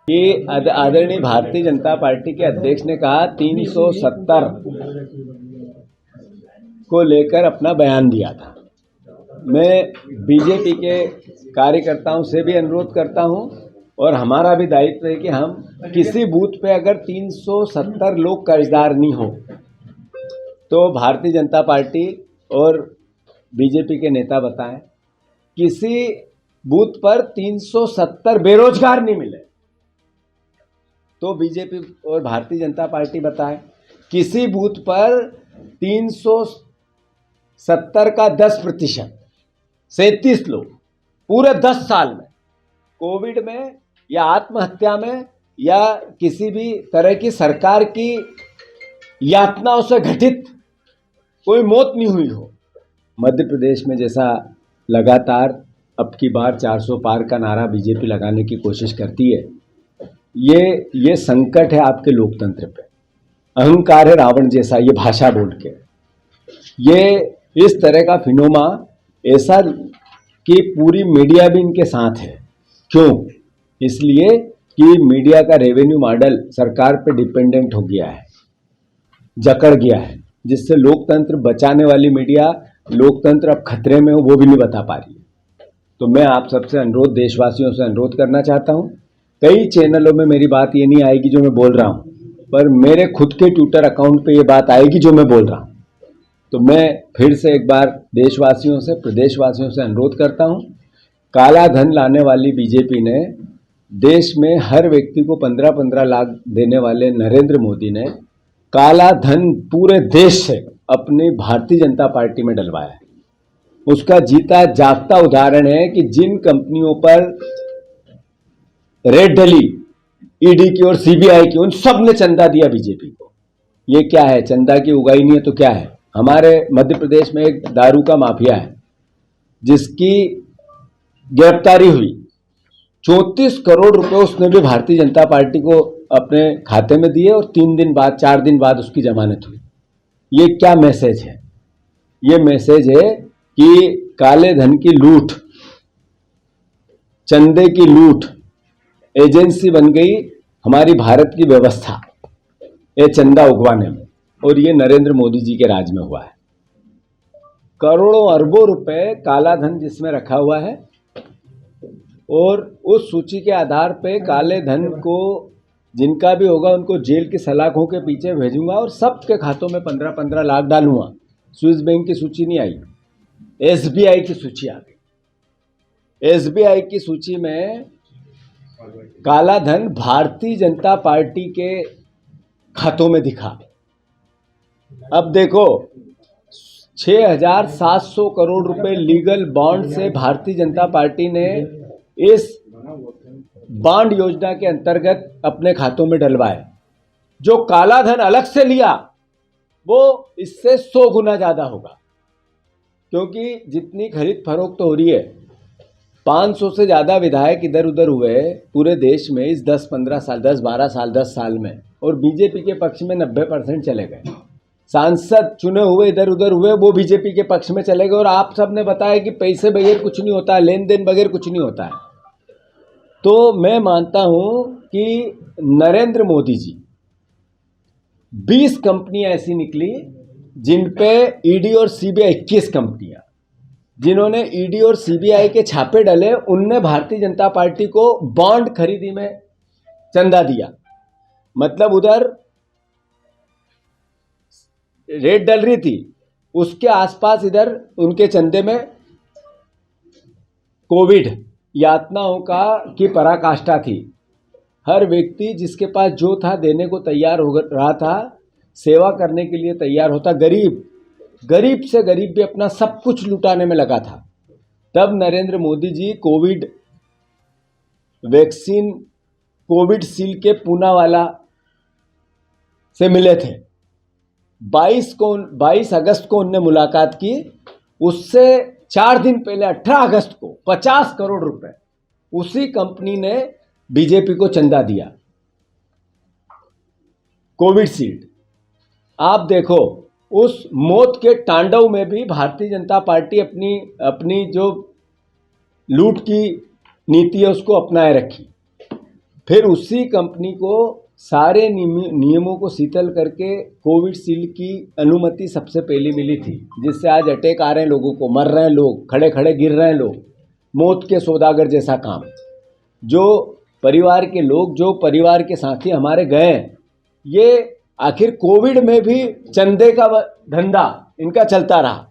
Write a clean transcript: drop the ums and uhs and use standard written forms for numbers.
कि आदरणीय भारतीय जनता पार्टी के अध्यक्ष ने कहा 370 को लेकर अपना बयान दिया था। मैं बीजेपी के कार्यकर्ताओं से भी अनुरोध करता हूं और हमारा भी दायित्व है कि हम किसी बूथ पे अगर 370 लोग कर्जदार नहीं हो तो भारतीय जनता पार्टी और बीजेपी के नेता बताएं, किसी बूथ पर 370 बेरोजगार नहीं मिले तो बीजेपी और भारतीय जनता पार्टी बताए, किसी बूथ पर 370 का 10% 37 लोग पूरे 10 साल में कोविड में या आत्महत्या में या किसी भी तरह की सरकार की यातनाओं से घटित कोई मौत नहीं हुई हो। मध्य प्रदेश में जैसा लगातार अब की बार 400 पार का नारा बीजेपी लगाने की कोशिश करती है, ये संकट है आपके लोकतंत्र पे। अहंकार है रावण जैसा, ये भाषा बोल के, ये इस तरह का फिनोमा ऐसा कि पूरी मीडिया भी इनके साथ है। क्यों? इसलिए कि मीडिया का रेवेन्यू मॉडल सरकार पे डिपेंडेंट हो गया है, जकड़ गया है, जिससे लोकतंत्र बचाने वाली मीडिया लोकतंत्र अब खतरे में हो वो भी नहीं बता पा रही है। तो मैं आप सबसे अनुरोध, देशवासियों से अनुरोध करना चाहता हूं, कई चैनलों में मेरी बात ये नहीं आएगी जो मैं बोल रहा हूं, पर मेरे खुद के ट्विटर अकाउंट पे ये बात आएगी जो मैं बोल रहा हूं। तो मैं फिर से एक बार देशवासियों से, प्रदेशवासियों से अनुरोध करता हूं, काला धन लाने वाली बीजेपी ने, देश में हर व्यक्ति को 15-15 लाख देने वाले नरेंद्र मोदी ने काला धन पूरे देश से अपनी भारतीय जनता पार्टी में डलवाया है। उसका जीता जागता उदाहरण है कि जिन कंपनियों पर रेड डली ईडी की और सीबीआई की, उन सब ने चंदा दिया बीजेपी को। ये क्या है? चंदा की उगाई नहीं है तो क्या है? हमारे मध्य प्रदेश में एक दारू का माफिया है जिसकी गिरफ्तारी हुई, 34 करोड़ रुपए उसने भी भारतीय जनता पार्टी को अपने खाते में दिए और 3 दिन बाद, 4 दिन बाद उसकी जमानत हुई। ये क्या मैसेज है? ये मैसेज है कि काले धन की लूट, चंदे की लूट एजेंसी बन गई हमारी भारत की व्यवस्था, ये चंदा उगवाने में, और ये नरेंद्र मोदी जी के राज में हुआ है। करोड़ों अरबों रुपए काला धन जिसमें रखा हुआ है, और उस सूची के आधार पे काले धन को जिनका भी होगा उनको जेल की सलाखों के पीछे भेजूंगा और सबके खातों में 15-15 लाख डालूंगा। स्विस बैंक की सूची नहीं आई, एसबीआई की सूची आ गई। एसबीआई की सूची में काला धन भारतीय जनता पार्टी के खातों में दिखा। अब देखो, 6,700 करोड़ रुपए लीगल बॉन्ड से भारतीय जनता पार्टी ने इस बॉन्ड योजना के अंतर्गत अपने खातों में डलवाए। जो काला धन अलग से लिया वो इससे 100 गुना ज्यादा होगा, क्योंकि जितनी खरीद फरोख्त हो रही है, 500 से ज्यादा विधायक इधर उधर हुए पूरे देश में इस 10-15 साल, 10-12 साल, 10 साल में, और बीजेपी के पक्ष में 90% चले गए। सांसद चुने हुए इधर उधर हुए, वो बीजेपी के पक्ष में चले गए। और आप सब ने बताया कि पैसे बगैर कुछ नहीं होता है, लेन देन बगैर कुछ नहीं होता है। तो मैं मानता हूं कि नरेंद्र मोदी जी, 20 कंपनियां ऐसी निकली जिन पे ईडी और सीबीआई, 21 कंपनियां जिन्होंने ईडी और सीबीआई के छापे डले, उनने भारतीय जनता पार्टी को बॉन्ड खरीदी में चंदा दिया। मतलब उधर रेट डल रही थी, उसके आसपास इधर उनके चंदे में कोविड यातनाओं की पराकाष्ठा थी। हर व्यक्ति जिसके पास जो था देने को तैयार हो रहा था, सेवा करने के लिए तैयार होता। गरीब से गरीब भी अपना सब कुछ लुटाने में लगा था। तब Narendra Modi ji Covid vaccine, Covid seal के पूनावाला से मिले थे। 22 अगस्त को उनने मुलाकात की। उससे 4 दिन पहले 18 अगस्त को 50 करोड़ रुपए उसी कंपनी ने बीजेपी को चंदा दिया, कोविशील्ड। आप देखो, उस मौत के तांडव में भी भारतीय जनता पार्टी अपनी जो लूट की नीति है उसको अपनाए रखी। फिर उसी कंपनी को सारे नियमों को शिथिल करके कोविशील्ड की अनुमति सबसे पहले मिली थी, जिससे आज अटैक आ रहे हैं लोगों को, मर रहे हैं लोग, खड़े खड़े गिर रहे हैं लोग, मौत के सौदागर जैसा काम। जो परिवार के लोग, जो परिवार के साथी हमारे गए, ये आखिर कोविड में भी चंदे का धंधा इनका चलता रहा।